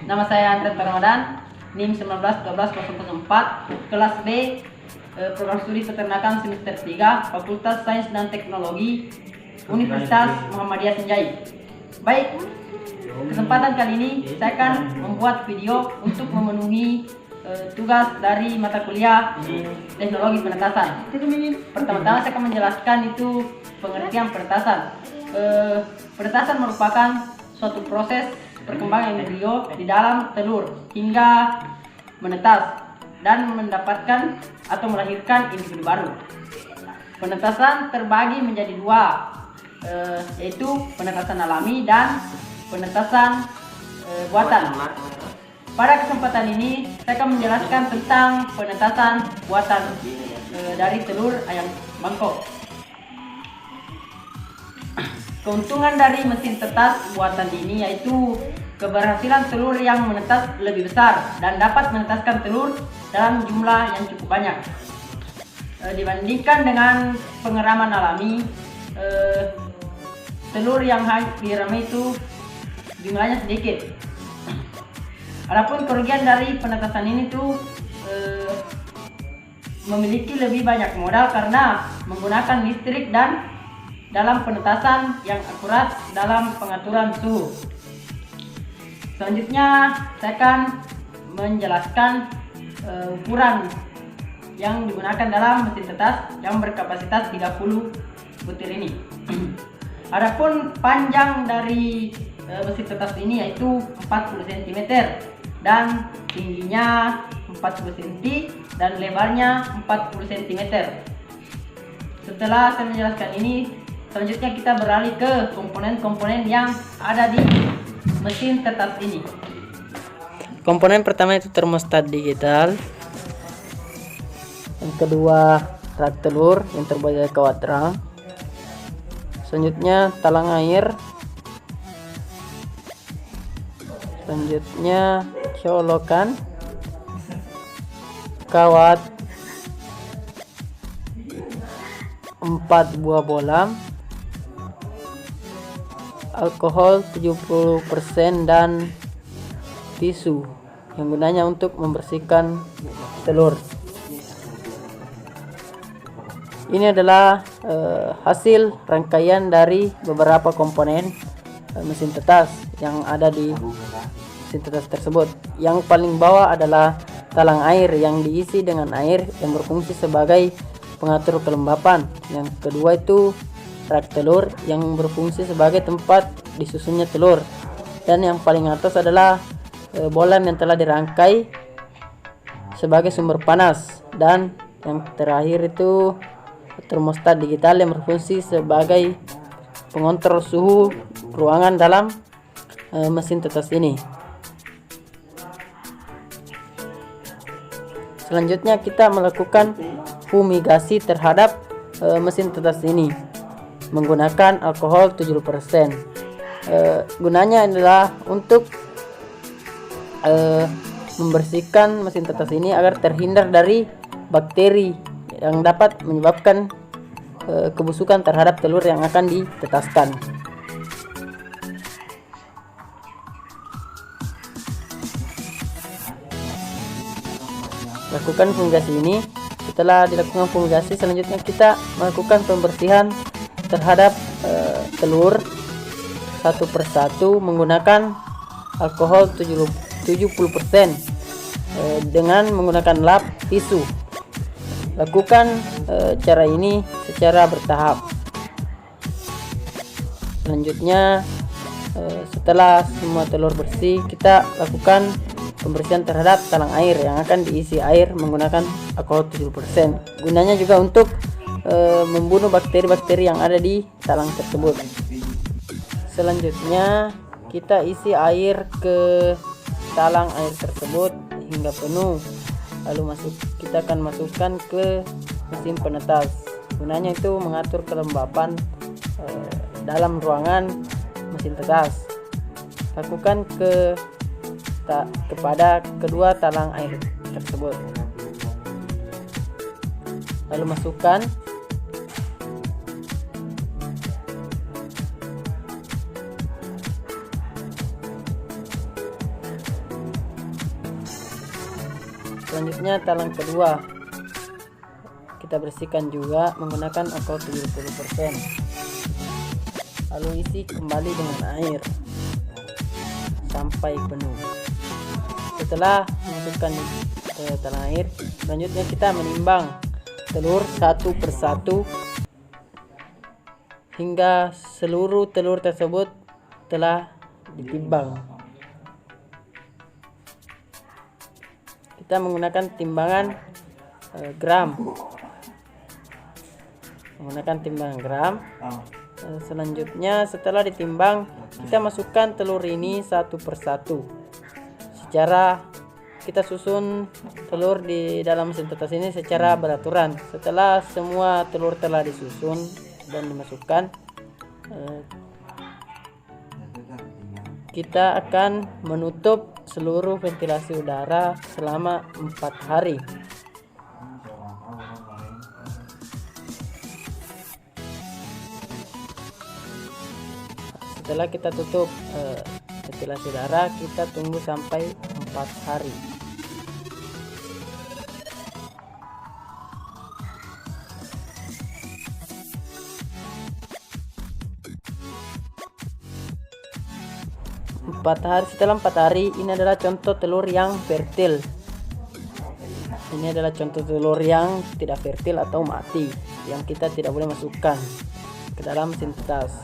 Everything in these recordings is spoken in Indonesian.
Nama saya Andret Ramadan, NIM 1912004, kelas B, program studi peternakan semester 3, Fakultas Sains dan Teknologi, Universitas Muhammadiyah Senjai. Baik, kesempatan kali ini saya akan membuat video untuk memenuhi tugas dari mata kuliah teknologi penetasan. Pertama-tama saya akan menjelaskan itu pengertian penetasan. Penetasan merupakan suatu proses perkembangan embrio di dalam telur hingga menetas dan mendapatkan atau melahirkan individu baru. Penetasan terbagi menjadi dua, yaitu penetasan alami dan penetasan buatan. Pada kesempatan ini saya akan menjelaskan tentang penetasan buatan dari telur ayam Bangkok. Keuntungan dari mesin tetas buatan ini yaitu keberhasilan telur yang menetas lebih besar dan dapat menetaskan telur dalam jumlah yang cukup banyak. Dibandingkan dengan pengeraman alami, telur yang dirami itu jumlahnya sedikit. Adapun kerugian dari penetasan ini tuh memiliki lebih banyak modal karena menggunakan listrik dan dalam penetasan yang akurat dalam pengaturan suhu. Selanjutnya saya akan menjelaskan ukuran yang digunakan dalam mesin tetas yang berkapasitas 30 butir ini. Adapun panjang dari mesin tetas ini yaitu 40 cm dan tingginya 40 cm dan lebarnya 40 cm. Setelah saya menjelaskan ini, selanjutnya kita beralih ke komponen-komponen yang ada di mesin tetas ini. Komponen pertama itu termostat digital. Yang kedua rak telur yang terbuat dari kawat drum. Selanjutnya talang air. Selanjutnya colokan, kawat 4 buah bolam, alkohol 70% dan tisu yang gunanya untuk membersihkan telur. Ini adalah hasil rangkaian dari beberapa komponen mesin tetas yang ada di mesin tetas tersebut. Yang paling bawah adalah talang air yang diisi dengan air yang berfungsi sebagai pengatur kelembapan. Yang kedua itu rak telur yang berfungsi sebagai tempat disusunnya telur. Dan yang paling atas adalah bolam yang telah dirangkai sebagai sumber panas. Dan yang terakhir itu termostat digital yang berfungsi sebagai pengontrol suhu ruangan dalam mesin tetas ini. Selanjutnya kita melakukan fumigasi terhadap mesin tetas ini menggunakan alkohol 70%. Gunanya adalah untuk membersihkan mesin tetas ini agar terhindar dari bakteri yang dapat menyebabkan kebusukan terhadap telur yang akan ditetaskan. Lakukan fumigasi ini. Setelah dilakukan fumigasi, selanjutnya kita melakukan pembersihan terhadap telur satu persatu menggunakan alkohol 70% dengan menggunakan lap tisu. Lakukan cara ini secara bertahap. Selanjutnya setelah semua telur bersih, kita lakukan pembersihan terhadap talang air yang akan diisi air menggunakan alkohol 70%. Gunanya juga untuk membunuh bakteri-bakteri yang ada di talang tersebut. Selanjutnya kita isi air ke talang air tersebut hingga penuh. Lalu kita akan masukkan ke mesin penetas. Gunanya itu mengatur kelembapan dalam ruangan mesin tetas. Lakukan kepada kedua talang air tersebut. Lalu masukkan selanjutnya talang kedua kita bersihkan juga menggunakan alkohol 70%, lalu isi kembali dengan air sampai penuh. Setelah masukkan talang air, selanjutnya kita menimbang telur satu persatu hingga seluruh telur tersebut telah ditimbang. Kita menggunakan timbangan gram. Selanjutnya setelah ditimbang, kita masukkan telur ini satu persatu. Secara kita susun telur di dalam mesin tetas ini secara beraturan. Setelah semua telur telah disusun dan dimasukkan, kita akan menutup seluruh ventilasi udara selama 4 hari. Setelah kita tutup ventilasi udara, kita tunggu sampai 4 hari. Setelah 4 hari, ini adalah contoh telur yang fertil. Ini adalah contoh telur yang tidak fertil atau mati, yang kita tidak boleh masukkan ke dalam mesin tetas.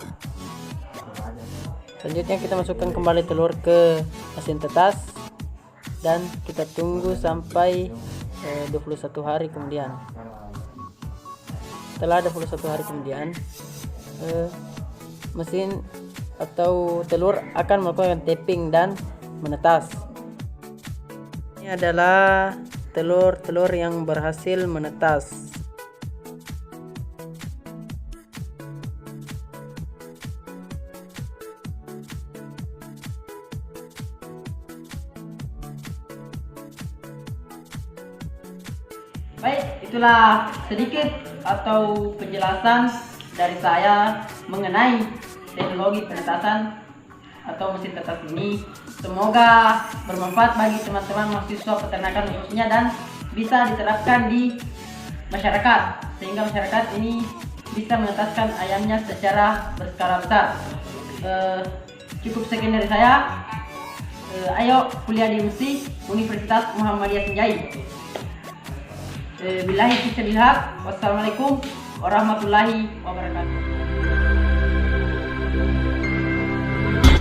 Selanjutnya kita masukkan kembali telur ke mesin tetas dan kita tunggu sampai 21 hari kemudian. Setelah 21 hari kemudian, mesin atau telur akan melakukan tapping dan menetas. Ini adalah telur-telur yang berhasil menetas. Baik, itulah sedikit atau penjelasan dari saya mengenai teknologi penetasan atau mesin tetas ini. Semoga bermanfaat bagi teman-teman mahasiswa peternakan khususnya dan bisa diterapkan di masyarakat sehingga masyarakat ini bisa menetaskan ayamnya secara berskala besar. Cukup sekian dari saya. Ayo kuliah di UMSI Universitas Muhammadiyah Senjai. Billahi taufiq wal hidayah. Wassalamualaikum warahmatullahi wabarakatuh.